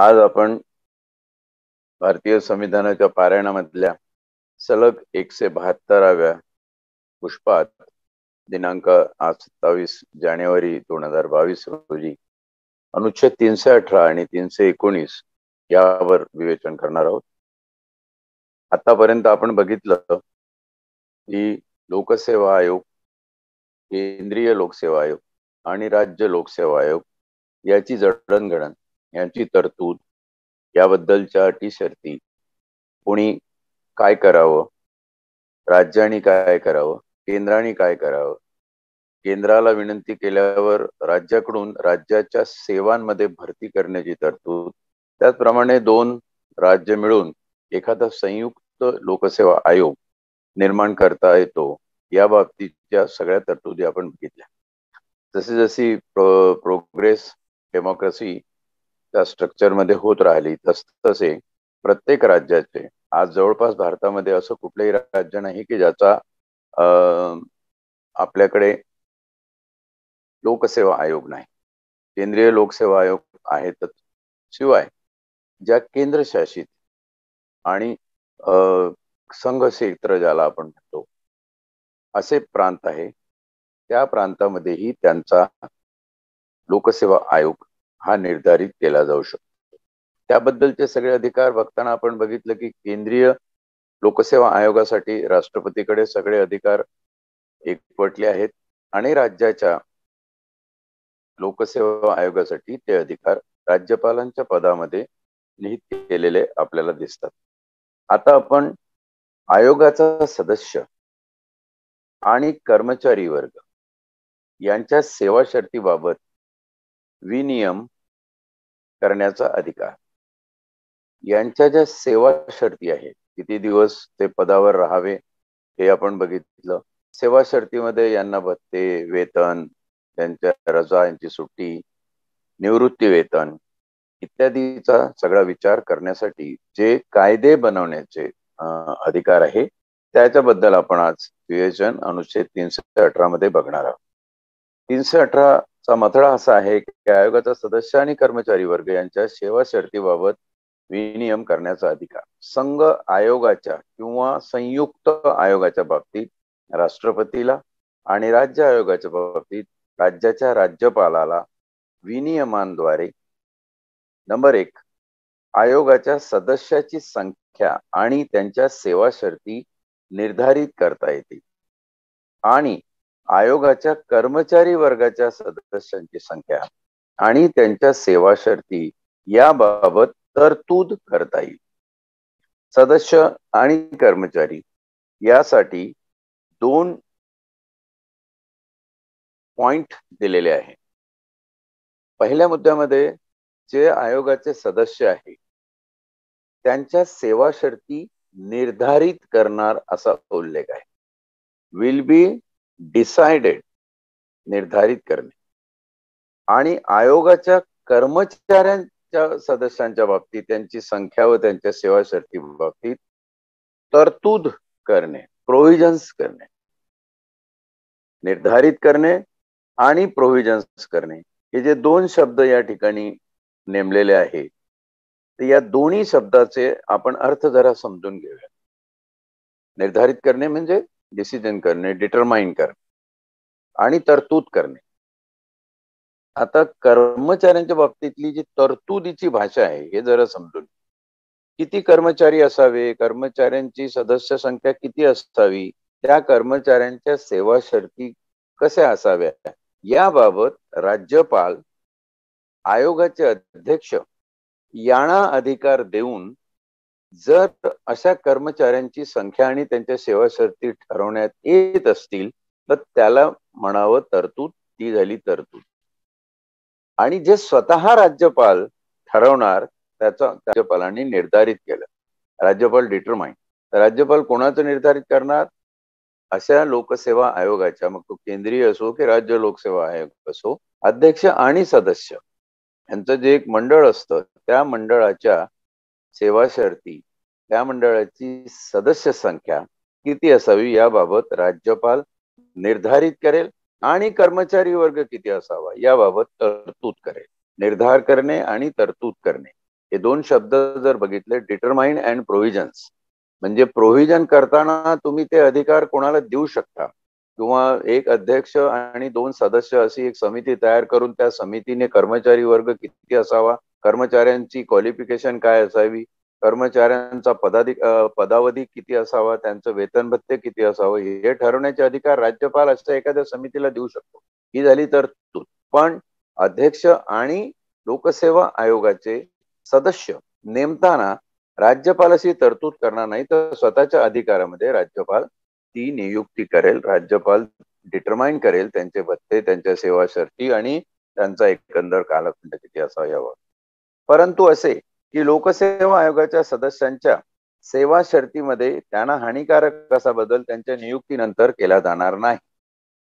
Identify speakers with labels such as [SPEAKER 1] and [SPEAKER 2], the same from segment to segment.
[SPEAKER 1] आज आपण भारतीय संविधानाच्या पारायणामधल्या सलग 172व्या पुष्पात दिनांक आज 27 जानेवारी 2022 रोजी अनुच्छेद 318 आणि 319 यावर विवेचन करणार आहोत. आतापर्यंत आपण बघितलं की लोकसेवा आयोग, केंद्रीय लोकसेवा आयोग आणि राज्य लोकसेवा आयोग याची जडणघडण, यांची तरतूद, याबद्दलच्या अटी शर्ती, कोणी काय करावं, राज्याने काय करावं, केंद्राने काय करावं, केंद्राला विनंती केल्यावर राज्याकडून राज्याच्या सेवांमध्ये भरती करण्याची तरतूद, त्याचप्रमाणे 2 राज्य मिळून एखादा संयुक्त लोकसेवा आयोग निर्माण करता येतो, या बाबतीच्या सगळ्या तरतुदी आपण बघितल्या. जशी जशी प्रोग्रेस डेमोक्रेसी त्या स्ट्रक्चर मध्ये होत राहिली तसे प्रत्येक राज्याचे, आज जवळपास भारतामध्ये असं कुठलंही राज्य नाही की ज्याचा आपल्याकडे लोकसेवा आयोग नाही. केंद्रीय लोकसेवा आयोग आहेतच, शिवाय ज्या केंद्रशासित आणि संघ क्षेत्र ज्याला आपण म्हणतो असे प्रांत आहे, त्या प्रांतामध्येही त्यांचा लोकसेवा आयोग हा निर्धारित केला जाऊ शकतो. त्याबद्दलचे सगळे अधिकार बघताना आपण बघितलं की केंद्रीय लोकसेवा आयोगासाठी राष्ट्रपतीकडे सगळे अधिकार एकवटले आहेत आणि राज्याच्या लोकसेवा आयोगासाठी ते अधिकार राज्यपालांच्या पदामध्ये निहित केलेले आपल्याला दिसतात. आता आपण आयोगाचा सदस्य आणि कर्मचारी वर्ग यांच्या सेवा शर्तीबाबत विनियम करण्याचा अधिकार, यांच्या ज्या सेवा शर्ती आहेत, किती दिवस ते पदावर राहावे हे आपण बघितलं. सेवा शर्तीमध्ये यांना भत्ते, वेतन, त्यांच्या रजा, यांची सुट्टी, निवृत्ती वेतन इत्यादीचा सगळा विचार करण्यासाठी जे कायदे बनवण्याचे अधिकार आहे, त्याच्याबद्दल आपण आज विवेचन अनुच्छेद 318 मध्ये बघणार आहोत. 318 चा मथळा असा आहे की आयोगाचा सदस्य आणि कर्मचारी वर्ग यांच्या सेवा शर्तीबाबत विनियम करण्याचा अधिकार संघ आयोगाच्या किंवा संयुक्त आयोगाच्या बाबतीत राष्ट्रपतीला आणि राज्य आयोगाच्या बाबतीत राज्याच्या राज्यपालाला विनियमांद्वारे नंबर 1 आयोगाच्या सदस्याची संख्या आणि त्यांच्या सेवा शर्ती निर्धारित करता येतील आणि आयोगाच्या कर्मचारी वर्गाच्या सदस्यांची संख्या आणि त्यांच्या सेवा शर्ती याबाबत तरतूद करता येईल. सदस्य आणि कर्मचारी यासाठी 2 पॉइंट दिलेले आहे. पहिल्या मुद्द्यामध्ये जे आयोगाचे सदस्य आहे त्यांच्या सेवा शर्ती निर्धारित करणार असा उल्लेख आहे. विल बी डिसाइडेड, निर्धारित करणे. आणि आयोगाच्या कर्मचाऱ्यांच्या सदस्यांच्या बाबतीत त्यांची संख्या व त्यांच्या सेवा शर्ती बाबतीत तरतूद करणे, प्रोव्हिजन्स करणे, निर्धारित करणे आणि प्रोव्हिजन्स करणे, हे जे 2 शब्द या ठिकाणी नेमलेले आहे, तर या दोन्ही शब्दाचे आपण अर्थ जरा समजून घेऊया. निर्धारित करणे म्हणजे डिसिजन करणे, डिटरमाइन करणे, आणि तरतूद करणे. आता कर्मचाऱ्यांच्या बाबतीतली जी तरतुदीची भाषा आहे हे जरा समजून, किती कर्मचारी असावे, कर्मचाऱ्यांची सदस्य संख्या किती असावी, त्या कर्मचाऱ्यांच्या सेवा शर्ती कशा असाव्या, याबाबत राज्यपाल आयोगाचे अध्यक्ष यांना अधिकार देऊन जर अशा कर्मचाऱ्यांची संख्या आणि त्यांच्या सेवा शर्ती ठरवण्यात येत असतील तर त्याला म्हणावं तरतूद. ती झाली तरतूद. आणि जे स्वतः राज्यपाल ठरवणार त्याचा राज्यपालांनी निर्धारित केलं, राज्यपाल डिटरमाइन. राज्यपाल कोणाचं निर्धारित करणार? अशा लोकसेवा आयोगाच्या, मग तो केंद्रीय असो की राज्य लोकसेवा आयोग असो, अध्यक्ष आणि सदस्य यांचं जे एक मंडळ असतं, त्या मंडळाच्या सेवा शर्ती, त्या मंडळाची सदस्य संख्या किती असावी याबाबत राज्यपाल निर्धारित करेल आणि कर्मचारी वर्ग किती असावा याबाबत तरतूद करेल. निर्धार करणे आणि तरतूद करणे हे दोन शब्द जर बघितले, डिटरमाइन अँड प्रोव्हिजन्स, म्हणजे प्रोव्हिजन करताना तुम्ही ते अधिकार कोणाला देऊ शकता, किंवा एक अध्यक्ष आणि 2 सदस्य अशी एक समिती तयार करून त्या समितीने कर्मचारी वर्ग किती असावा, कर्मचाऱ्यांची क्वालिफिकेशन काय असावी, कर्मचाऱ्यांचा पदावधी किती असावा, त्यांचं वेतन भत्ते किती असावं, हे ठरवण्याचे अधिकार राज्यपाल अशा एखाद्या समितीला देऊ शकतो. ही झाली तरतूद. पण अध्यक्ष आणि लोकसेवा आयोगाचे सदस्य नेमताना राज्यपाल अशी तरतूद करणार नाही, तर स्वतःच्या अधिकारामध्ये राज्यपाल ती नियुक्ती करेल. राज्यपाल डिटरमाइन करेल त्यांचे भत्ते, त्यांच्या सेवा शर्ती आणि त्यांचा एकंदर कालखंड किती असावा यावर. परंतु असे की लोकसेवा आयोगाच्या सदस्यांच्या सेवा शर्तीमध्ये त्यांना हानिकारक असा बदल त्यांच्या नियुक्तीनंतर केला जाणार नाही.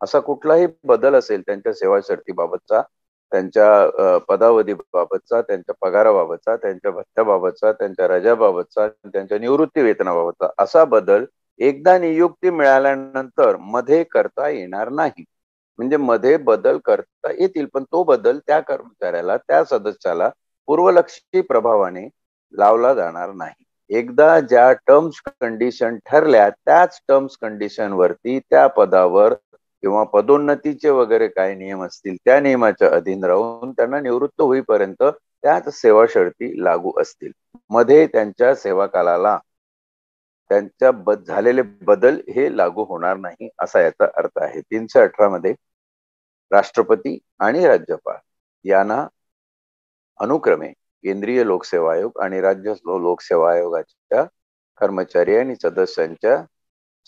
[SPEAKER 1] असा कुठलाही बदल असेल त्यांच्या सेवा शर्तीबाबतचा, त्यांच्या पदावधीबाबतचा, त्यांच्या पगाराबाबतचा, त्यांच्या भत्त्याबाबतचा, त्यांच्या रजाबाबतचा, त्यांच्या निवृत्ती वेतनाबाबतचा, असा बदल एकदा नियुक्ती मिळाल्यानंतर मध्ये करता येणार नाही. म्हणजे मध्ये बदल करता येतील, पण तो बदल त्या कर्मचाऱ्याला, त्या सदस्याला पूर्वलक्षी प्रभावाने लावला जाणार नाही. एकदा ज्या टर्म्स कंडिशन ठरल्या त्याच टर्म्स कंडिशन वरती त्या पदावर किंवा पदोन्नतीचे वगैरे काय नियम असतील त्या नियमाच्या अधीन राहून त्यांना निवृत्त होईपर्यंत त्याच सेवा शर्ती लागू असतील. मध्ये त्यांच्या सेवा कालाला त्यांच्या झालेले बदल हे लागू होणार नाही, असा याचा अर्थ आहे. 318 मध्ये राष्ट्रपती आणि राज्यपाल यांना अनुक्रमे केंद्रीय लोकसेवा आयोग आणि राज्य लोकसेवा आयोगाच्या कर्मचारी आणि सदस्यांच्या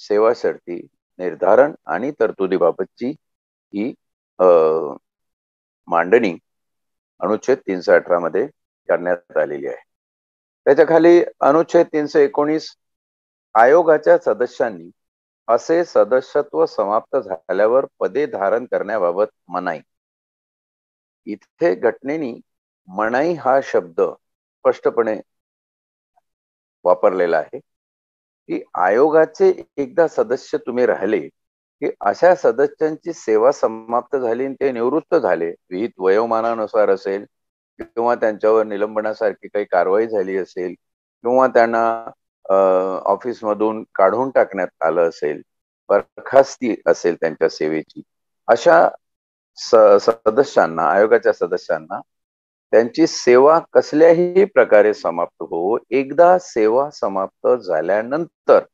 [SPEAKER 1] सेवा शर्ती निर्धारण आणि तरतुदीबाबतची ही मांडणी अनुच्छेद 318 मध्ये करण्यात आलेली आहे. त्याच्या खाली अनुच्छेद 319 आयोगाच्या सदस्यांनी असे सदस्यत्व समाप्त झाल्यावर पदे धारण करण्याबाबत मनाई. इथे घटनेनी मनाई हा शब्द स्पष्टपणे वापरलेला आहे की आयोगाचे एकदा सदस्य तुम्ही राहिले की अशा सदस्यांची सेवा समाप्त झाली आणि ते निवृत्त झाले, विहित वयोमानानुसार असेल किंवा त्यांच्यावर निलंबनासारखी काही कारवाई झाली असेल किंवा त्यांना ऑफिस मधून काढून टाकण्यात आलं असेल, बरखास्ती असेल त्यांच्या सेवेची, अशा सदस्यांना, आयोगाच्या सदस्यांना त्यांची सेवा कसल्याही प्रकारे समाप्त हो, एकदा सेवा समाप्त झाल्यानंतर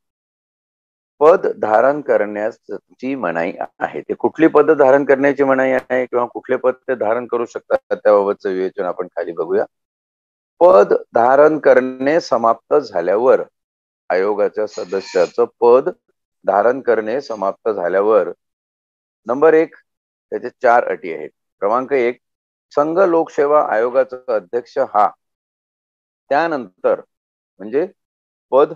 [SPEAKER 1] पद धारण करण्याची मनाई आहे. ते कुठली पद धारण करण्याची मनाई आहे किंवा कुठले पद ते धारण करू शकतात त्याबाबतचं विवेचन आपण खाली बघूया. पद धारण करणे समाप्त झाल्यावर, आयोगाच्या सदस्याचं पद धारण करणे समाप्त झाल्यावर, नंबर 1 त्याचे 4 अटी आहेत. क्रमांक 1, संघ लोकसेवा आयोगाचा अध्यक्ष हा त्यानंतर, म्हणजे पद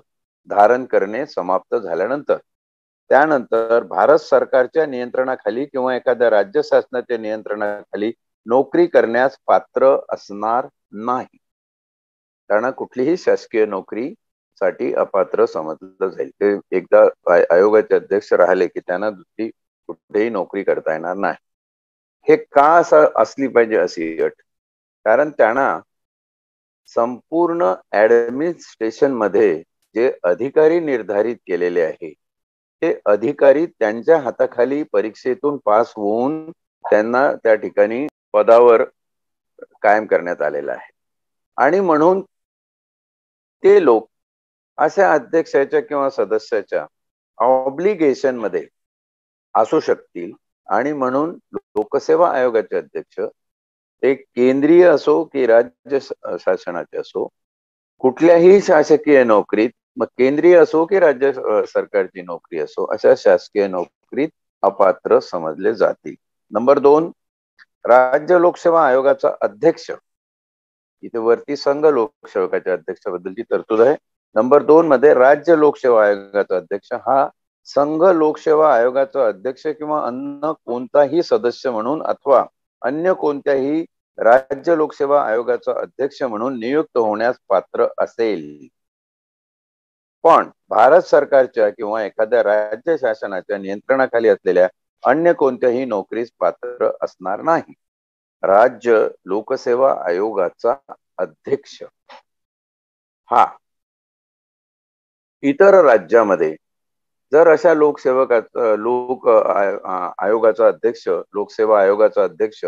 [SPEAKER 1] धारण करणे समाप्त झाल्यानंतर, त्यानंतर भारत सरकारच्या नियंत्रणाखाली किंवा एखाद्या राज्य शासनाच्या नियंत्रणाखाली नोकरी करण्यास पात्र असणार नाही. त्यांना कुठलीही शासकीय नोकरी साठी अपात्र समजलं जाईल. ते एकदा आयोगाचे अध्यक्ष राहिले की त्यांना दुसरी कुठेही नोकरी करता येणार नाही. हे का असली पाहिजे अशी अट? कारण त्यांना संपूर्ण ऍडमिनिस्ट्रेशन मध्ये जे अधिकारी निर्धारित केलेले आहे ते अधिकारी त्यांच्या हाताखाली परीक्षेतून पास होऊन त्यांना त्या ठिकाणी पदावर कायम करण्यात आलेला आहे. आणि म्हणून ते लोक अशा अध्यक्षाच्या किंवा सदस्याच्या ऑब्लिगेशन मध्ये असू शकतील. आणि म्हणून लोकसेवा आयोगाचे अध्यक्ष ते केंद्रीय असो की राज्य शासनाचे असो, कुठल्याही शासकीय नोकरीत, मग केंद्रीय असो की राज्य सरकारची नोकरी असो, अशा शासकीय नोकरीत अपात्र समजले जातील. नंबर 2, राज्य लोकसेवा आयोगाचा अध्यक्ष, इथे वरती संघ लोकसेवकाच्या अध्यक्षाबद्दलची तरतूद आहे. नंबर 2 मध्ये राज्य लोकसेवा आयोगाचा अध्यक्ष हा संघ लोकसेवा आयोगाचा अध्यक्ष किंवा अन्य कोणताही सदस्य म्हणून अथवा अन्य कोणत्याही राज्य लोकसेवा आयोगाचा अध्यक्ष म्हणून नियुक्त होण्यास पात्र असेल, पण भारत सरकारच्या किंवा एखाद्या राज्य शासनाच्या नियंत्रणाखाली असलेल्या अन्य कोणत्याही नोकरीस पात्र असणार नाही. राज्य लोकसेवा आयोगाचा अध्यक्ष हा इतर राज्यामध्ये जर अशा आयोगाचा अध्यक्ष, लोकसेवा आयोगाचा अध्यक्ष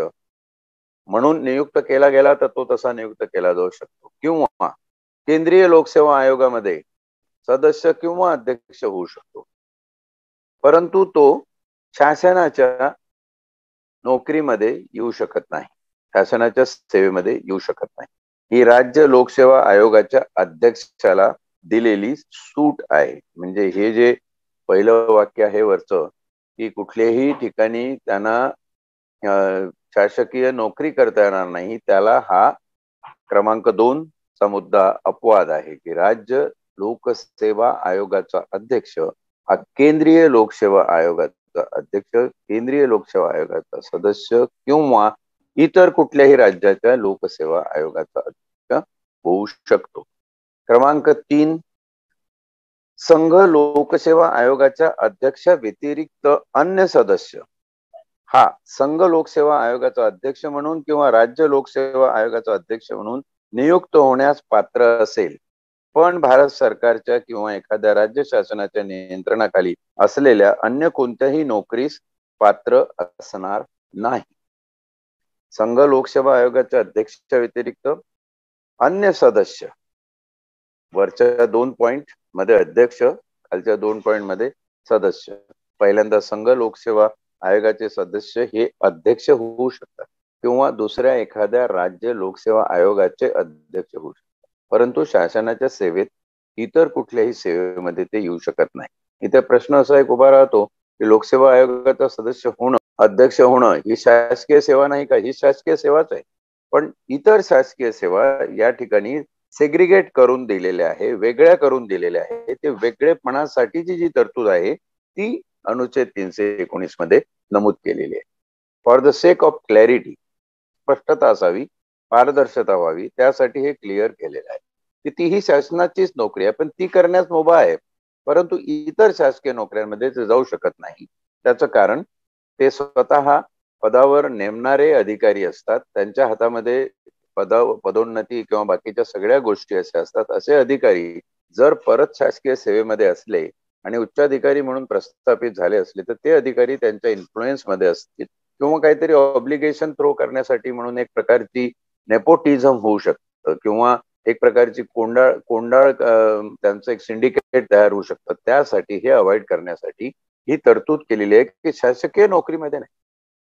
[SPEAKER 1] म्हणून नियुक्त केला गेला तर तो तसा नियुक्त केला जाऊ शकतो, किंवा केंद्रीय लोकसेवा आयोगामध्ये सदस्य किंवा अध्यक्ष होऊ शकतो, परंतु तो शासनाच्या नोकरीमध्ये येऊ शकत नाही, शासनाच्या सेवेमध्ये येऊ शकत नाही. ही राज्य लोकसेवा आयोगाच्या अध्यक्षाला दिलेली सूट आहे. म्हणजे हे जे पहिलं वाक्य आहे वरचं, की कुठल्याही ठिकाणी त्यांना शासकीय नोकरी करता येणार नाही, त्याला हा क्रमांक 2 चा मुद्दा अपवाद आहे, की राज्य लोकसेवा आयोगाचा अध्यक्ष हा केंद्रीय लोकसेवा आयोगाचा अध्यक्ष, केंद्रीय लोकसेवा आयोगाचा सदस्य किंवा इतर कुठल्याही राज्याच्या लोकसेवा आयोगाचा अध्यक्ष होऊ शकतो. क्रमांक 3, संघ लोकसेवा आयोगाच्या अध्यक्ष व्यतिरिक्त अन्य सदस्य हा संघ लोकसेवा आयोगाचा अध्यक्ष म्हणून किंवा राज्य लोकसेवा आयोगाचा अध्यक्ष म्हणून नियुक्त होण्यास पात्र असेल, पण भारत सरकारच्या किंवा एखाद्या राज्य शासनाच्या नियंत्रणाखाली असलेल्या अन्य कोणत्याही नोकरीस पात्र असणार नाही. संघ लोकसेवा आयोगाच्या अध्यक्षा व्यतिरिक्त अन्य सदस्य, वरच्या 2 पॉइंट मध्ये अध्यक्ष, खालच्या 2 पॉइंट मध्ये सदस्य. पहिल्यांदा संघ लोकसेवा आयोगाचे सदस्य हे अध्यक्ष होऊ शकतात किंवा दुसऱ्या एखाद्या राज्य लोकसेवा आयोगाचे अध्यक्ष होऊ शकतात, परंतु शासनाच्या सेवेत इतर कुठल्याही सेवेमध्ये ते येऊ शकत नाही. इथे प्रश्न असा एक उभा राहतो की लोकसेवा आयोगाचा सदस्य होणं, अध्यक्ष होणं ही शासकीय सेवा नाही का? ही शासकीय सेवाच आहे, पण इतर शासकीय सेवा या ठिकाणी सेग्रिगेट करून दिलेल्या आहे, वेगळ्या करून दिलेल्या आहे. ते वेगळेपणासाठीची जी तरतूद आहे ती अनुच्छेद 319 मध्ये नमूद केलेली आहे. For the sake of clarity, स्पष्टता असावी, पारदर्शकता व्हावी, त्यासाठी हे क्लिअर केलेलं आहे की ती ही शासनाचीच नोकरी आहे, पण ती करण्यास मुभा आहे, परंतु इतर शासकीय नोकऱ्यांमध्ये ते जाऊ शकत नाही. त्याचं कारण ते स्वतः पदावर नेमणारे अधिकारी असतात, त्यांच्या हातामध्ये पदोन्नती किंवा बाकीच्या सगळ्या गोष्टी अशा असतात. असे अधिकारी जर परत शासकीय सेवेमध्ये असले आणि उच्चाधिकारी म्हणून प्रस्थापित झाले असले तर ते अधिकारी त्यांच्या इन्फ्लुएन्स मध्ये असतील किंवा काहीतरी ऑब्लिगेशन थ्रो करण्यासाठी म्हणून एक प्रकारची नेपोटिझम होऊ शकतं किंवा एक प्रकारची कोंडाळ त्यांचं एक सिंडिकेट तयार होऊ शकतं. त्यासाठी हे अवॉइड करण्यासाठी ही तरतूद केलेली आहे की शासकीय नोकरीमध्ये नाही,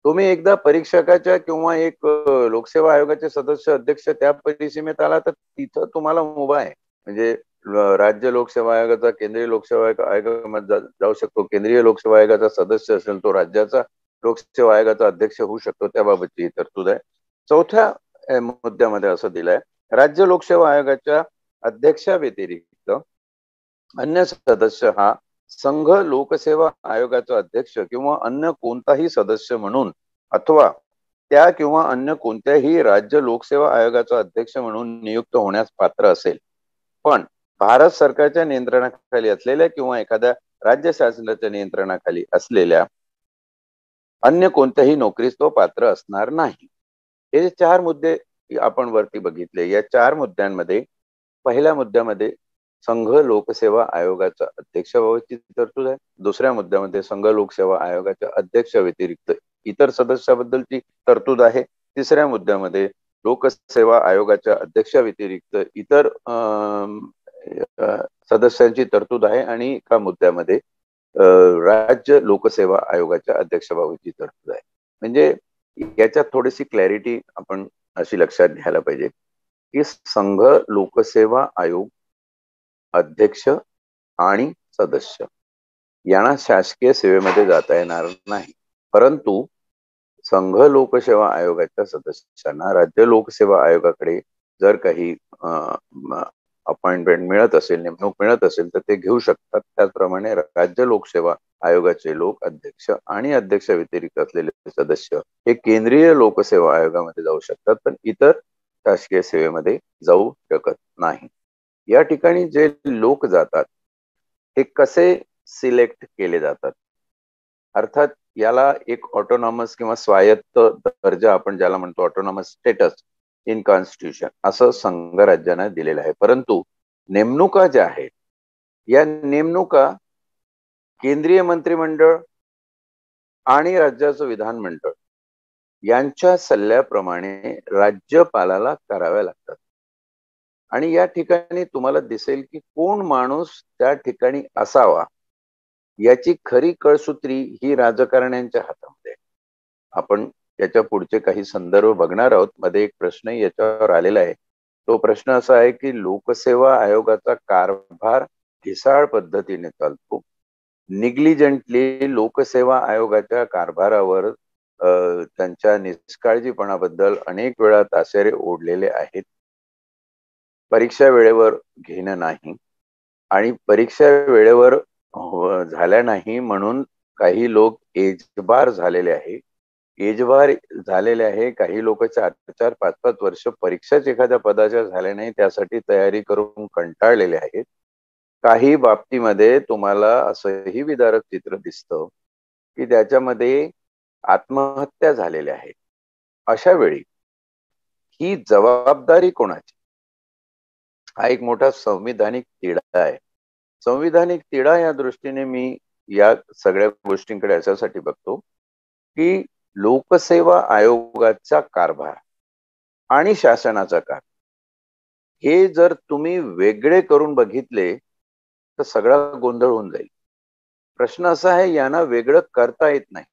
[SPEAKER 1] तुम्ही एकदा परीक्षकाच्या किंवा एक लोकसेवा आयोगाचे सदस्य अध्यक्ष त्या परिसीमेत आला तर तिथं तुम्हाला मुभा आहे. म्हणजे राज्य लोकसेवा आयोगाचा केंद्रीय लोकसेवा आयोगामध्ये जाऊ शकतो, केंद्रीय लोकसेवा आयोगाचा सदस्य असेल तो राज्याचा लोकसेवा आयोगाचा अध्यक्ष होऊ शकतो, त्याबाबतची ही तरतूद आहे. चौथ्या मुद्द्यामध्ये असं दिलंय, राज्य लोकसेवा आयोगाच्या अध्यक्षा व्यतिरिक्त अन्य सदस्य हा संघ लोकसेवा आयोगाचा अध्यक्ष किंवा अन्य कोणताही सदस्य म्हणून अथवा त्या किंवा अन्य कोणत्याही राज्य लोकसेवा आयोगाचा अध्यक्ष म्हणून नियुक्त होण्यास पात्र असेल, पण भारत सरकारच्या नियंत्रणाखाली असलेल्या किंवा एखाद्या राज्य शासनाच्या नियंत्रणाखाली असलेल्या अन्य कोणत्याही नोकरीस तो पात्र असणार नाही. हे 4 मुद्दे आपण वरती बघितले. या 4 मुद्द्यांमध्ये पहिल्या मुद्द्यामध्ये संघ लोकसेवा आयोगाचा अध्यक्षाबाबतची तरतूद आहे. दुसऱ्या मुद्द्यामध्ये संघ लोकसेवा आयोगाच्या अध्यक्ष व्यतिरिक्त इतर सदस्याबद्दलची तरतूद आहे. तिसऱ्या मुद्द्यामध्ये लोकसेवा आयोगाच्या अध्यक्षा व्यतिरिक्त इतर सदस्यांची तरतूद आहे आणि एका मुद्द्यामध्ये राज्य लोकसेवा आयोगाच्या अध्यक्षाबाबतची तरतूद आहे. म्हणजे याच्यात थोडीशी क्लॅरिटी आपण अशी लक्षात घ्यायला पाहिजे की संघ लोकसेवा आयोग अध्यक्ष आणि सदस्य यांना शासकीय सेवेमध्ये जाता येणार नाही, परंतु संघ लोकसेवा आयोगाच्या सदस्यांना राज्य लोकसेवा आयोगाकडे जर काही अपॉइंटमेंट मिळत असेल, नेमणूक मिळत असेल तर ते घेऊ शकतात. त्याचप्रमाणे राज्य लोकसेवा आयोगाचे लोक अध्यक्ष आणि अध्यक्ष व्यतिरिक्त असलेले सदस्य हे केंद्रीय लोकसेवा आयोगामध्ये जाऊ शकतात, पण इतर शासकीय सेवेमध्ये जाऊ शकत नाही. या ठिकाणी जे लोक जातात हे कसे सिलेक्ट केले जातात, अर्थात याला एक ऑटोनॉमस किंवा स्वायत्त दर्जा आपण ज्याला म्हणतो ऑटोनॉमस स्टेटस इन कॉन्स्टिट्यूशन असं संघराज्यांना दिलेलं आहे. परंतु नेमणुका ज्या आहेत या नेमणुका केंद्रीय मंत्रिमंडळ आणि राज्याचं विधानमंडळ यांच्या सल्ल्याप्रमाणे राज्यपालाला कराव्या लागतात. आणि या ठिकाणी तुम्हाला दिसेल की कोण माणूस त्या ठिकाणी असावा याची खरी कळसूत्री ही राजकारण्यांच्या हातामध्ये आहे. आपण याच्या पुढचे काही संदर्भ बघणार आहोत. मध्ये एक प्रश्न याच्यावर आलेला आहे. तो प्रश्न असा आहे की लोकसेवा आयोगाचा कारभार ढिसाळ पद्धतीने चालतो. निग्लिजंटली लोकसेवा आयोगाच्या कारभारावर त्यांच्या निष्काळजीपणाबद्दल अनेक वेळा ताशेरे ओढलेले आहेत. परीक्षा वेळेवर घेणं नाही आणि परीक्षा वेळेवर झाल्या नाही म्हणून काही लोक एजबार झालेले आहे. एजबार झालेले आहे. काही लोक 4-4, 5-5 वर्ष परीक्षाच एखाद्या पदाच्या झाल्या नाही त्यासाठी तयारी करून कंटाळलेले आहेत. काही बाबतीमध्ये तुम्हाला असंही विदारक चित्र दिसतं की त्याच्यामध्ये आत्महत्या झालेल्या आहेत. अशा वेळी ही जबाबदारी कोणाची? हा एक मोठा संविधानिक तिढा आहे. संविधानिक तिढा या दृष्टीने मी या सगळ्या गोष्टींकडे अशासाठी बघतो की लोकसेवा आयोगाचा कारभार आणि शासनाचा कारभार हे जर तुम्ही वेगळे करून बघितले तर सगळा गोंधळ होऊन जाईल. प्रश्न असा आहे यांना वेगळं करता येत नाही.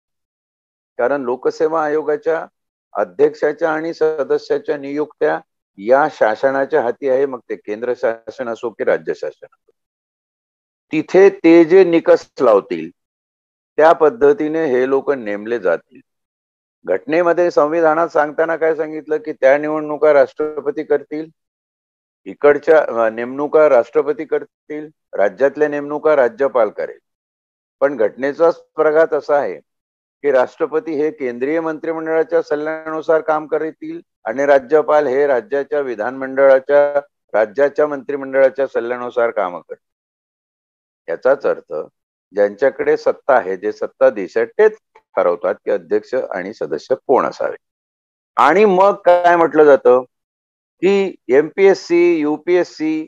[SPEAKER 1] कारण लोकसेवा आयोगाच्या अध्यक्षाच्या आणि सदस्याच्या नियुक्त्या या शासनाच्या हाती आहे. मग ते केंद्र शासन असो की राज्य शासन असो. तिथे ते जे निकष लावतील त्या पद्धतीने हे लोक नेमले जातील. घटनेमध्ये संविधानात सांगताना काय सांगितलं की त्या निवडणुका राष्ट्रपती करतील, इकडच्या नेमणुका राष्ट्रपती करतील, राज्यातल्या नेमणुका राज्यपाल करेल. पण घटनेचाच प्रघात असा आहे की राष्ट्रपती हे केंद्रीय मंत्रिमंडळाच्या सल्ल्यानुसार काम करतील आणि राज्यपाल हे राज्याच्या मंत्रिमंडळाच्या सल्ल्यानुसार काम करतील. याचाच अर्थ ज्यांच्याकडे सत्ता आहे, जे सत्ताधीश आहेत, तेच ठरवतात की अध्यक्ष आणि सदस्य कोण असावे. आणि मग काय म्हटलं जातं की एमपीएससी, यूपीएससी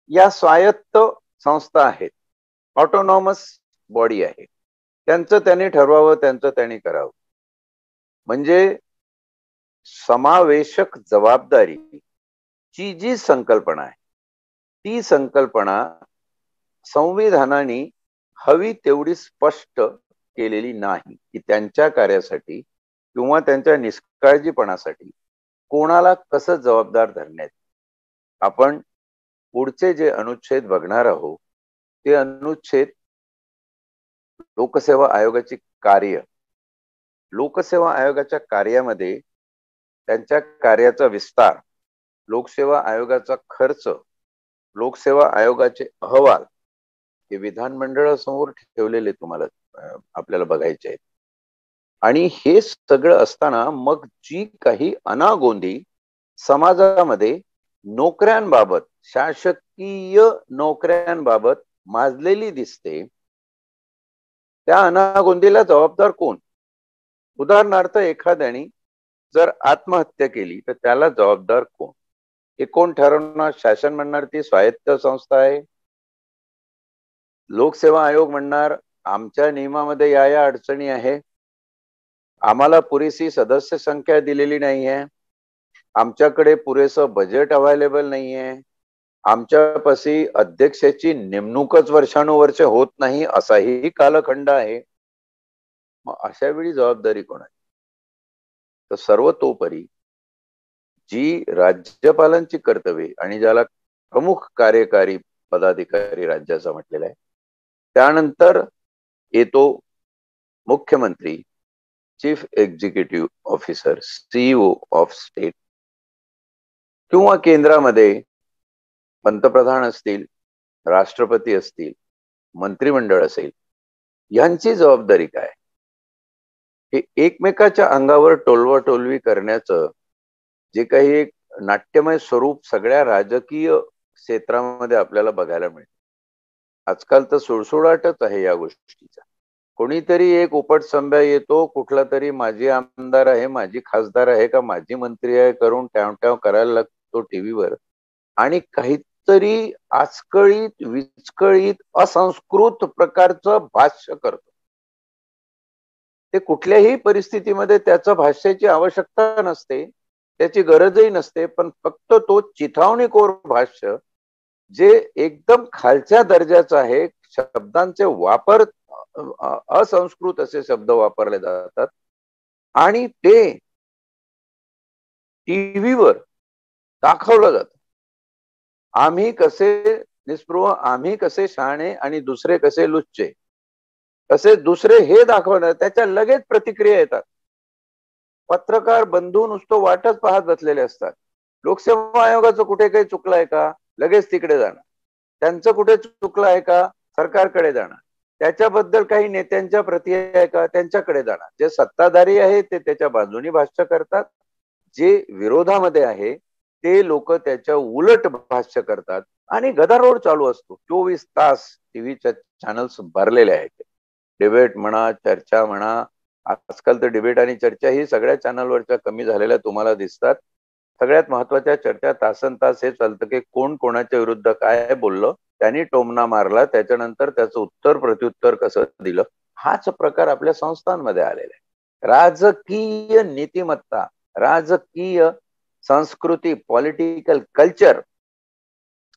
[SPEAKER 1] या स्वायत्त संस्था आहेत, ऑटोनॉमस बॉडी आहे. त्यांचं त्यांनी ठरवावं, त्यांचं त्यांनी करावं. म्हणजे समावेशक जबाबदारी ची जी संकल्पना आहे ती संकल्पना संविधानाने हवी तेवढी स्पष्ट केलेली नाही की त्यांच्या कार्यासाठी किंवा त्यांच्या निष्काळजीपणासाठी कोणाला कसं जबाबदार धरण्यात. आपण पुढचे जे अनुच्छेद बघणार आहोत ते अनुच्छेद लोकसेवा आयोगाची कार्य. लोकसेवा आयोगाच्या कार्यामध्ये त्यांच्या कार्याचा विस्तार, लोकसेवा आयोगाचा खर्च, लोकसेवा आयोगाचे अहवाल हे विधानमंडळासमोर ठेवलेले तुम्हाला आपल्याला बघायचे आहेत. आणि हे सगळं असताना मग जी काही अनागोंदी समाजामध्ये नोकऱ्यांबाबत, शासकीय नोकऱ्यांबाबत माजलेली दिसते, त्या अनागोंदीला जबाबदार कोण? उदाहरणार्थ एखाद्याने जर आत्महत्या केली तर त्याला जबाबदार कोण? हे कोण ठरवणार? शासन म्हणणार ती स्वायत्त संस्था आहे. लोकसेवा आयोग म्हणणार आमच्या नियमामध्ये या अडचणी आहे, आम्हाला पुरेशी सदस्य संख्या दिलेली नाहीये, आमच्याकडे पुरेसं बजेट अवेलेबल नाहीये, आमच्यापाशी अध्यक्षाची नेमणूकच वर्षानुवर्षे होत नाही असाही कालखंड आहे. मग अशा वेळी जबाबदारी कोणाची? तर सर्वतोपरी जी राज्यपालांची कर्तव्ये आणि ज्याला प्रमुख कार्यकारी पदाधिकारी राज्याचा म्हटलेला आहे, त्यानंतर येतो मुख्यमंत्री, chief executive officer, CEO of state, किंवा केंद्रामध्ये पंतप्रधान असतील, राष्ट्रपती असतील, मंत्रिमंडळ असेल, यांची जबाबदारी काय? हे एकमेकाच्या अंगावर टोलवाटोलवी करण्याचं जे काही एक नाट्यमय स्वरूप सगळ्या राजकीय क्षेत्रामध्ये आपल्याला बघायला मिळतं. आजकाल तर सुळसुळाटच आहे या गोष्टीचा. कोणीतरी एक उपटसंभ्या येतो, कुठला तरी माजी आमदार आहे, माजी खासदार आहे का माजी मंत्री आहे करून टॅव टॅव करायला लागतो टीव्हीवर आणि काहीतरी आजकळीत विचकळीत असंस्कृत प्रकारचं भाष्य करतो. ते कुठल्याही परिस्थितीमध्ये त्याचं भाष्याची आवश्यकता नसते, त्याची गरजही नसते, पण फक्त तो चिथावणीखोर भाष्य जे एकदम खालच्या दर्जाचं आहे, शब्दांचे वापर असंस्कृत असे शब्द वापरले जातात आणि ते टीव्हीवर दाखवलं जातं. आम्ही कसे निस्पृह, आम्ही कसे शहाणे आणि दुसरे कसे लुच्चे, तसे दुसरे हे दाखवणार, त्याच्या लगेच प्रतिक्रिया येतात. पत्रकार बंधू नुसतं वाटच पाहत बसलेले असतात. लोकसेवा आयोगाचं कुठे काही चुकलंय का, लगेच तिकडे जाणार. त्यांचं कुठे चुकलं आहे का, सरकारकडे जाणार. त्याच्याबद्दल काही नेत्यांच्या प्रती आहे का, त्यांच्याकडे जाणार. जे सत्ताधारी आहे ते त्याच्या बाजूनी भाष्य करतात, जे विरोधामध्ये आहे ते लोक त्याच्या उलट भाष्य करतात आणि गदारोळ चालू असतो. 24 तास टीव्हीच्या चॅनल्स भरलेले आहेत. डिबेट म्हणा, चर्चा म्हणा. आजकाल तर डिबेट आणि चर्चा ही सगळ्या चॅनलवरच्या कमी झालेल्या तुम्हाला दिसतात. सगळ्यात महत्वाच्या चर्चा तासन तास हे चालतं की कोण कोणाच्या विरुद्ध काय बोललं, त्यांनी टोमणा मारला, त्याच्यानंतर त्याचं उत्तर प्रत्युत्तर कसं दिलं. हाच प्रकार आपल्या संस्थांमध्ये आलेला आहे. राजकीय नीतिमत्ता, राजकीय संस्कृती, पॉलिटिकल कल्चर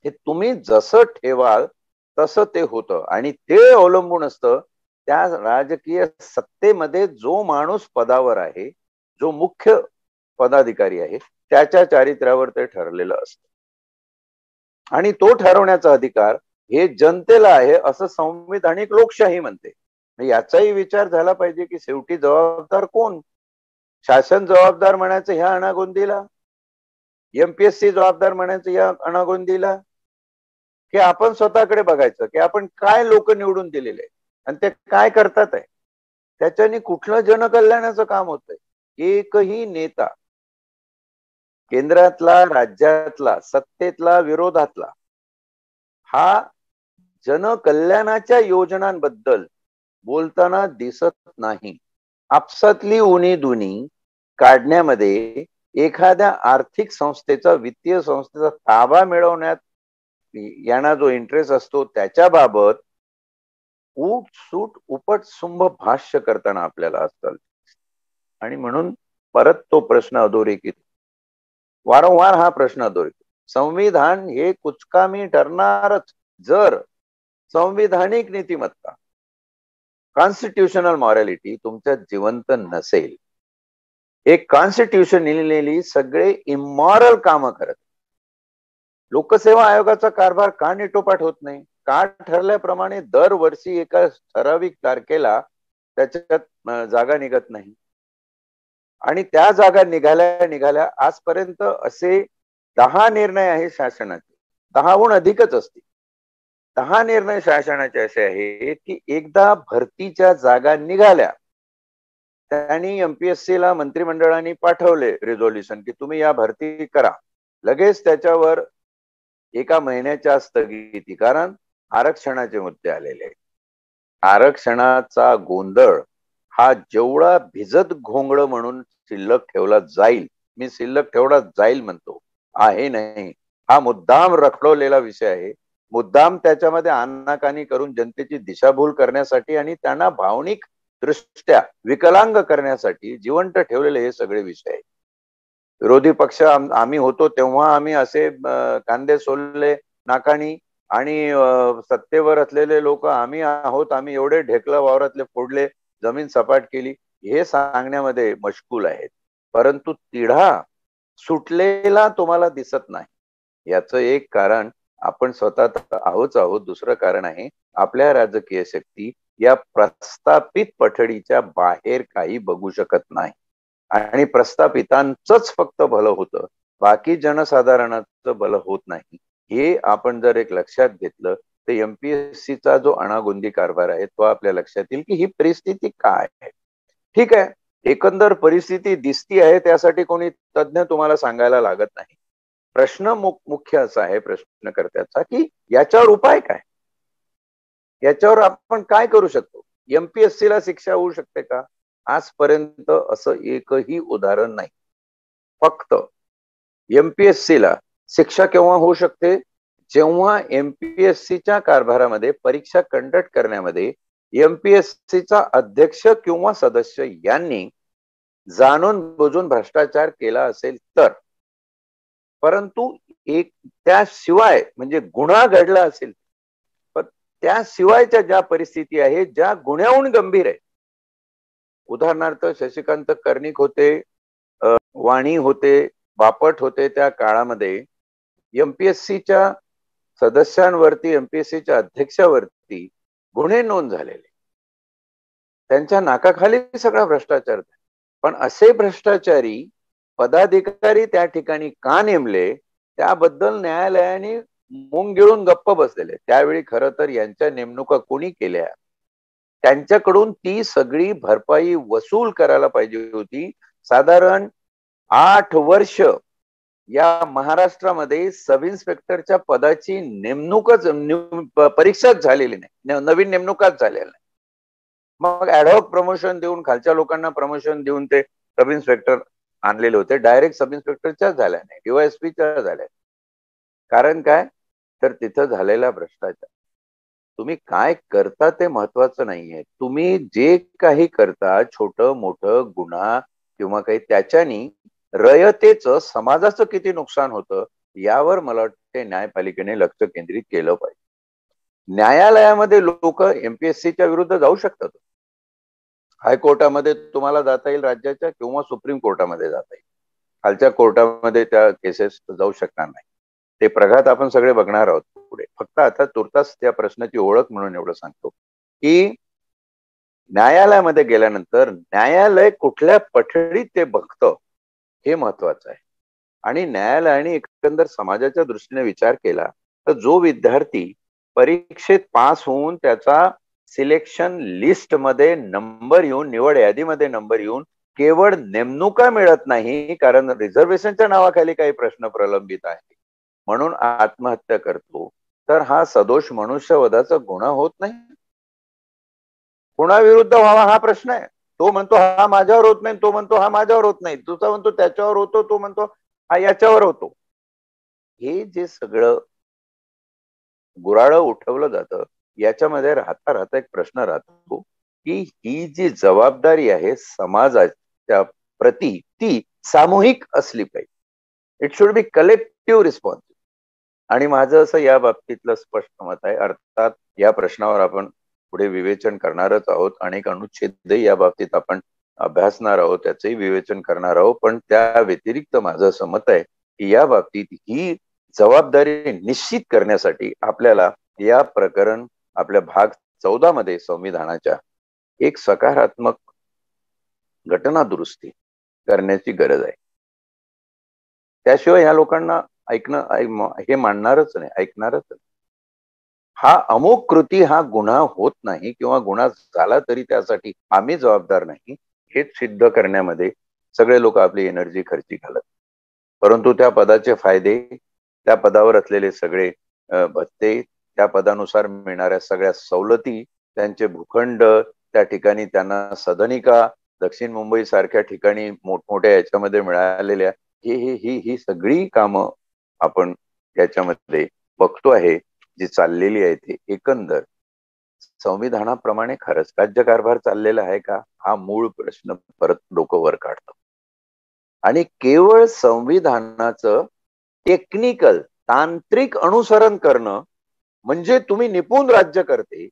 [SPEAKER 1] हे तुम्ही जसं ठेवाल तसं ते होतं आणि ते अवलंबून असतं त्या राजकीय सत्तेमध्ये जो माणूस पदावर आहे, जो मुख्य पदाधिकारी आहे, त्याच्या चारित्र्यावर ते ठरलेलं असतं आणि तो ठरवण्याचा अधिकार हे जनतेला आहे असं संविधानिक लोकशाही म्हणते. याचाही विचार झाला पाहिजे की शेवटी जबाबदार कोण. शासन जबाबदार म्हणायचं ह्या अनागोंदीला, एमपीएससी जबाबदार म्हणायचं या अनागोंदीला, की आपण स्वतःकडे बघायचं की आपण काय लोक निवडून दिलेले आणि ते काय करतात आहे, त्याच्याने कुठलं जनकल्याणाचं काम होतंय. एकही नेता केंद्रातला, राज्यातला, सत्तेतला, विरोधातला हा जनकल्याणाच्या योजनांबद्दल बोलताना दिसत नाही. आपसातली उणीधुणी काढण्यामध्ये, एखाद्या आर्थिक संस्थेचा, वित्तीय संस्थेचा ताबा मिळवण्यात यांना जो इंटरेस्ट असतो त्याच्याबाबत सूट उपट सुंभ भाष्य करताना आपल्याला असतं. आणि म्हणून परत तो प्रश्न अधोरेखित, वारंवार हा प्रश्न अधोरेखित. संविधान हे कुचकामी ठरणारच जर संविधानिक नीतिमत्ता, कॉन्स्टिट्यूशनल मॉरॅलिटी तुमच्यात जिवंत नसेल. एक कॉन्स्टिट्यूशन लिहिलेली सगळे इमॉरल कामं करत. लोकसेवा आयोगाचा कारभार का निटोपाट होत नाही, का ठरल्याप्रमाणे दरवर्षी एका ठराविक तारखेला त्याच्यात जागा निघत नाही आणि त्या जागा निघाल्या आजपर्यंत असे 10 निर्णय आहे शासनाचे, 10हून अधिकच असतील. 10 निर्णय शासनाचे असे आहेत की एकदा भरतीच्या जागा निघाल्या, त्यांनी एमपीएससी ला मंत्रिमंडळाने पाठवले रिझोल्युशन की तुम्ही या भरती करा. लगेच त्याच्यावर एका महिन्याच्या स्थगिती, कारण आरक्षणाचे मुद्दे आलेले आहेत. आरक्षणाचा गोंधळ हा जेवढा भिजत घोंगड म्हणून शिल्लक ठेवला जाईल, मी शिल्लक ठेवला जाईल म्हणतो, आहे नाही, हा मुद्दाम रखडवलेला विषय आहे. मुद्दाम त्याच्यामध्ये आनाकानी करून जनतेची दिशाभूल करण्यासाठी आणि त्यांना भावनिक दृष्ट्या विकलांग करण्यासाठी जिवंत ठेवलेले हे सगळे विषय आहेत. विरोधी पक्ष आम्ही होतो तेव्हा आम्ही असे कांदे सोलले नाकानी आणि सत्तेवर असलेले लोक आम्ही आहोत, आम्ही एवढे ढेकलं वावरातले फोडले, जमीन सपाट केली, हे सांगण्यामध्ये मशगूल आहेत. परंतु तिढा सुटलेला तुम्हाला दिसत नाही. याचं एक कारण आपण स्वतः आहोत. दुसरं कारण आहे आपल्या राजकीय शक्ती या प्रस्थापित पठडीच्या बाहेर काही बघू शकत नाही आणि प्रस्थापितांचंच फक्त भलं होतं, बाकी जनसाधारणाचं भलं होत नाही. हे आपण जर एक लक्षात घेतलं तर एमपीएससीचा जो अनागोंदी कारभार आहे तो आपल्या लक्षात येईल की ही परिस्थिती काय आहे. ठीक आहे, एकंदर परिस्थिती दिसती आहे, त्यासाठी कोणी तज्ञ तुम्हाला सांगायला लागत नाही. प्रश्न मुख्य असा आहे प्रश्नकर्त्याचा की याच्यावर उपाय काय, याच्यावर आपण काय करू शकतो. एमपीएससी ला शिक्षा होऊ शकते का? आजपर्यंत असं एकही उदाहरण नाही. फक्त एमपीएससी ला शिक्षा केव्हा होऊ शकते? जेव्हा एमपीएससीच्या कारभारामध्ये परीक्षा कंडक्ट करण्यामध्ये एमपीएससीचा अध्यक्ष किंवा सदस्य यांनी जाणून बुजून भ्रष्टाचार केला असेल तर. परंतु एक त्याशिवाय म्हणजे गुन्हा घडला असेल, पण त्याशिवायच्या ज्या परिस्थिती आहेत ज्या गुन्ह्याहून गंभीर आहे, उदाहरणार्थ शशिकांत कर्णिक होते, वाणी होते, बापट होते, त्या काळामध्ये एमपीएससीच्या सदस्यांवरती, एमपीएससीच्या अध्यक्षावरती गुन्हे नोंद झालेले, त्यांच्या नाकाखाली सगळा भ्रष्टाचार. पण असे भ्रष्टाचारी पदाधिकारी त्या ठिकाणी का नेमले त्याबद्दल न्यायालयाने मुंग गिळून गप्प बसलेले. त्यावेळी खरं तर यांच्या नेमणुका कोणी केल्या, त्यांच्याकडून ती सगळी भरपाई वसूल करायला पाहिजे होती. साधारण 8 वर्ष या महाराष्ट्रामध्ये सब इन्स्पेक्टरच्या पदाची नेमणूकच परीक्षाच झालेली नाही, नवीन ननेमणुकाच झालेल्या नाही. मग ऍडहॉक प्रमोशन देऊन, खालच्या लोकांना प्रमोशन देऊन ते सब इन्स्पेक्टर आणलेले होते. डायरेक्ट सब इन्स्पेक्टरच्या झाल्या नाही, डीवायएसपीच्या झाल्या. कारण काय? तर तिथं झालेला भ्रष्टाचार. तुम्ही काय करता ते महत्वाचं नाहीये. तुम्ही जे काही करता, छोटं मोठं गुन्हा किंवा काही, त्याच्यानी रयतेचं, समाजाचं किती नुकसान होतं यावर मला वाटते न्यायपालिकेने लक्ष केंद्रित केलं पाहिजे. न्यायालयामध्ये लोक एमपीएससीच्या विरुद्ध जाऊ शकतात. हायकोर्टामध्ये तुम्हाला जाता येईल राज्याच्या, किंवा सुप्रीम कोर्टामध्ये जाता येईल. खालच्या कोर्टामध्ये त्या केसेस जाऊ शकणार नाही. ते प्रघात आपण सगळे बघणार आहोत पुढे. फक्त आता तुर्तास त्या प्रश्नाची ओळख म्हणून एवढं सांगतो की न्यायालयामध्ये गेल्यानंतर न्यायालय कुठल्या पठडीत ते बघतं हे महत्वाचं आहे. आणि न्यायालयाने एकंदर समाजाच्या दृष्टीने विचार केला तर जो विद्यार्थी परीक्षेत पास होऊन त्याचा सिलेक्शन लिस्ट मध्ये नंबर येऊन, निवड यादीमध्ये नंबर येऊन केवळ नेमणुका मिळत नाही, कारण रिझर्वेशनच्या नावाखाली काही प्रश्न प्रलंबित आहे म्हणून आत्महत्या करतो, तर हा सदोष मनुष्यवधाचा गुन्हा होत नाही. कुणाविरुद्ध व्हावा हा प्रश्न आहे. तो म्हणतो हा माझ्यावर होत नाही, तो म्हणतो हा माझ्यावर होत नाही, तुझा म्हणतो त्याच्यावर होतो, तो म्हणतो हा याच्यावर होतो. हे जे सगळं गुराळं उठवलं जातं याच्यामध्ये राहता राहता एक प्रश्न राहतो की ही जी जबाबदारी आहे समाजाच्या प्रती ती सामूहिक असली पाहिजे. It should be collective response. आणि माझं असं या बाबतीतलं स्पष्ट मत आहे. अर्थात या प्रश्नावर आपण पुढे विवेचन करणारच आहोत, अनेक अनुच्छेदही या बाबतीत आपण अभ्यासणार आहोत, त्याचंही विवेचन करणार आहोत. पण त्या व्यतिरिक्त माझं असं मत आहे की या बाबतीत ही जबाबदारी निश्चित करण्यासाठी आपल्याला या प्रकरण आपल्या भाग 14 मध्ये संविधानाच्या एक सकारात्मक घटना दुरुस्ती करण्याची गरज आहे. त्याशिवाय या लोकांना ऐकणं हे मानणारच नाही, ऐकणारच नाही. हा अमुक कृती हा गुन्हा होत नाही किंवा गुन्हा झाला तरी त्यासाठी आम्ही जबाबदार नाही हेच सिद्ध करण्यामध्ये सगळे लोक आपली एनर्जी खर्ची घालत. परंतु त्या पदाचे फायदे, त्या पदावर असलेले सगळे भत्ते, त्या पदानुसार मिळणाऱ्या सगळ्या सवलती, त्यांचे भूखंड, त्या ठिकाणी त्यांना सदनिका, दक्षिण मुंबई सारख्या ठिकाणी मोठमोठ्या याच्यामध्ये मिळालेल्या ही सगळी कामं आपण याच्यामध्ये बघतो आहे जी चाललेली आहे. ती एकंदर संविधानाप्रमाणे खरंच राज्यकारभार चाललेला आहे का हा मूळ प्रश्न परत डोकं वर काढतो. आणि केवळ संविधानाचं टेक्निकल, तांत्रिक अनुसरण करणं म्हणजे तुम्ही निपुण राज्य करते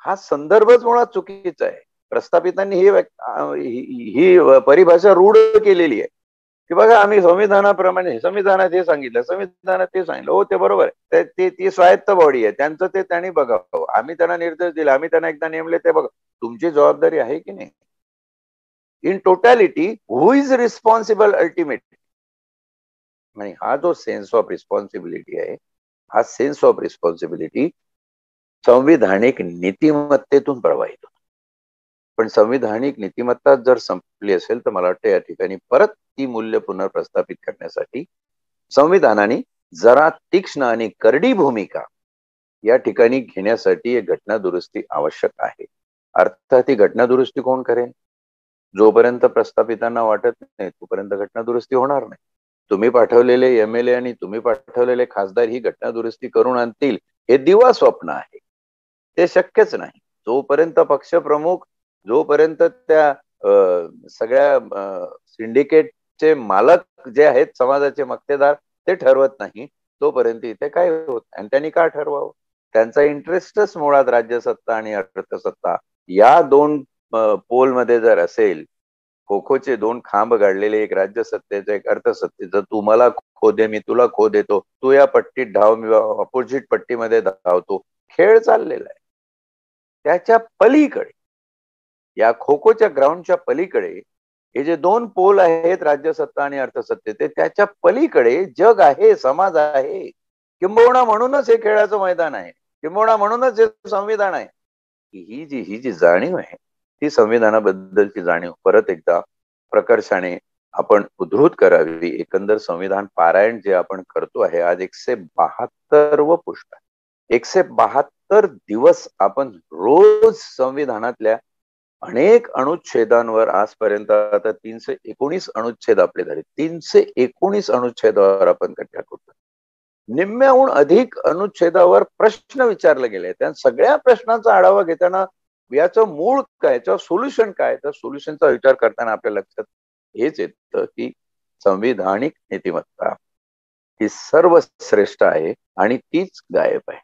[SPEAKER 1] हा संदर्भच मुळात चुकीचा आहे. प्रस्थापितांनी ही परिभाषा रूढ केलेली आहे की बघा आम्ही संविधानाप्रमाणे, संविधानात हे सांगितलं, संविधानात ते सांगितलं, हो ते बरोबर आहे, ती स्वायत्त बॉडी आहे, त्यांचं ते त्यांनी बघावं, आम्ही त्यांना निर्देश दिले, आम्ही त्यांना एकदा नेमले ते बघा. तुमची जबाबदारी आहे की नाही? In totality who is responsible ultimately? आणि हा जो सेन्स ऑफ रिस्पॉन्सिबिलिटी आहे, हा सेन्स ऑफ रिस्पॉन्सिबिलिटी संविधानिक नीतिमत्तेतून प्रवाहित होतो. पण संविधानिक नीतिमत्ता जर संपली असेल तर मला वाटतं या ठिकाणी परत ती मूल्य पुनर्प्रस्थापित करण्यासाठी संविधानाने जरा तीक्ष्ण आणि करडी भूमिका या ठिकाणी घेण्यासाठी एक घटना दुरुस्ती आवश्यक आहे. अर्थात ही घटना दुरुस्ती कोण करेन? जोपर्यंत प्रस्थापितांना वाटत नाही तोपर्यंत घटना दुरुस्ती होणार नाही. तुम्ही पाठवलेले MLA आणि तुम्ही पाठवलेले खासदार ही घटना दुरुस्ती करून आणतील हे दिवा स्वप्न आहे. ते शक्यच नाही. जोपर्यंत पक्षप्रमुख, जोपर्यंत त्या सगळ्या सिंडिकेटचे मालक जे आहेत, समाजाचे मक्तेदार, ते ठरवत नाही तोपर्यंत इथे काय होत. आणि त्यांनी का ठरवावं? त्यांचा इंटरेस्टच मुळात राज्यसत्ता आणि अर्थसत्ता या दोन पोलमध्ये जर असेल, खो-खोचे दोन खांब गाडलेले, एक राज्यसत्तेचं एक अर्थसत्तेचं, तू मला खो दे मी तुला खो देतो, तू या पट्टीत धाव मी अपोजिट पट्टीमध्ये धावतो, खेळ चाललेला आहे. त्याच्या पलीकडे, या खो-खोच्या ग्राउंडच्या पलीकडे हे जे दोन पोल आहेत राज्यसत्ता आणि अर्थसत्तेचे, त्याच्या पलीकडे जग आहे, समाज आहे. किंबहुना म्हणूनच हे खेळाचं मैदान आहे, किंबहुना म्हणूनच हे संविधान आहे. ही जी जाणीव आहे, ती संविधानाबद्दलची जाणीव परत एकदा प्रकर्षाने आपण उद्धृत करावी. एकंदर संविधान पारायण जे आपण करतो आहे, आज 172व पुष्प आहे. 172 दिवस आपण रोज संविधानातल्या अनेक अनुच्छेदांवर, आजपर्यंत आता 319 अनुच्छेद आपले झाले, 319 अनुच्छेदावर आपण चर्चा करतो. निम्म्याहून अधिक अनुच्छेदावर प्रश्न विचारले गेले. त्या सगळ्या प्रश्नांचा आढावा घेताना याचं मूळ काय, याचं सोल्युशन काय, त्या सोल्युशनचा विचार करताना आपल्या लक्षात हेच येतं की संविधानिक नीतिमत्ता ही सर्वश्रेष्ठ आहे आणि तीच गायब आहे.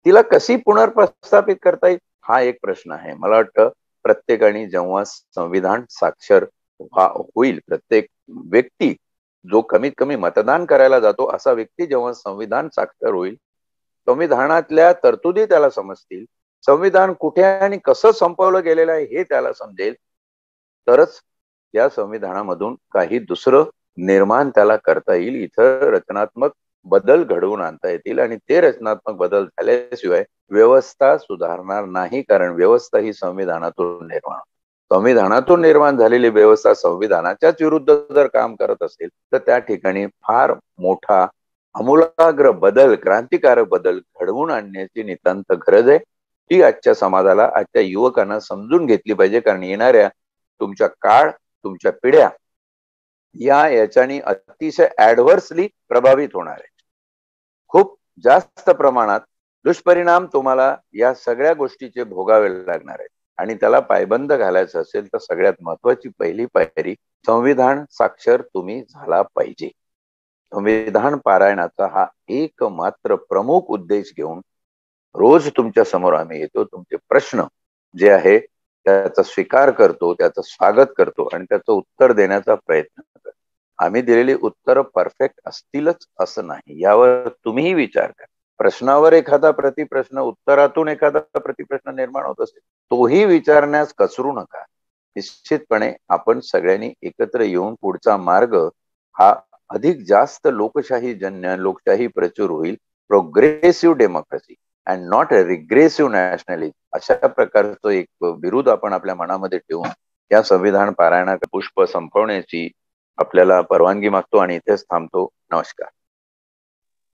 [SPEAKER 1] तिला कशी पुनर्प्रस्थापित करता येईल हा एक प्रश्न आहे. मला वाटतं प्रत्येकाने जेव्हा संविधान साक्षर होईल, प्रत्येक व्यक्ती जो कमीत कमी मतदान करायला जातो असा व्यक्ती जेव्हा संविधान साक्षर होईल, संविधानातल्या तरतुदी त्याला समजतील, संविधान कुठे आणि कसं संपवलं गेलेलं आहे हे त्याला समजेल, तरच या संविधानामधून काही दुसरं निर्माण त्याला करता येईल. इथं रचनात्मक बदल घडवून आणता येतील आणि ते रचनात्मक बदल झाल्याशिवाय व्यवस्था सुधारणार नाही. कारण व्यवस्था ही संविधानातून निर्माण, संविधानातून निर्माण झालेली व्यवस्था संविधानाच्याच विरुद्ध जर काम करत असेल तर त्या ठिकाणी फार मोठा आमूलाग्र बदल, क्रांतिकारक बदल घडवून आणण्याची नितांत गरज आहे. ती आजच्या समाजाला, आजच्या युवकांना समजून घेतली पाहिजे. कारण येणाऱ्या तुमच्या काळ, तुमच्या पिढ्या याच्यानी अतिशय ऍडव्हर्सली प्रभावित होणार आहे. खूप जास्त प्रमाणात दुष्परिणाम तुम्हाला या सगळ्या गोष्टीचे भोगावे लागणार आहेत. आणि त्याला पायबंद घालायचं असेल तर सगळ्यात महत्वाची पहिली पायरी संविधान साक्षर तुम्ही झाला पाहिजे. संविधान पारायणाचा हा एकमात्र प्रमुख उद्देश घेऊन रोज तुमच्या समोर आम्ही येतो. तुमचे प्रश्न जे आहे त्याचा स्वीकार करतो, त्याचं स्वागत करतो आणि त्याचं उत्तर देण्याचा प्रयत्न करतो. आम्ही दिलेली उत्तर परफेक्ट असतीलच असं नाही, यावर तुम्हीही विचार करा. प्रश्नावर एखादा प्रतिप्रश्न, उत्तरातून एखादा प्रतिप्रश्न निर्माण होत असेल, तोही विचारण्यास कचरू नका. निश्चितपणे आपण सगळ्यांनी एकत्र येऊन पुढचा मार्ग हा अधिक जास्त लोकशाही जन्य, लोकशाही प्रचूर होईल. Progressive democracy and not a regressive nationalism, अशा प्रकारचं एक विरोध आपण आपल्या मनामध्ये ठेवून या संविधान पारायणाचं पुष्प संपवण्याची आपल्याला परवानगी मागतो आणि इथेच थांबतो. नमस्कार.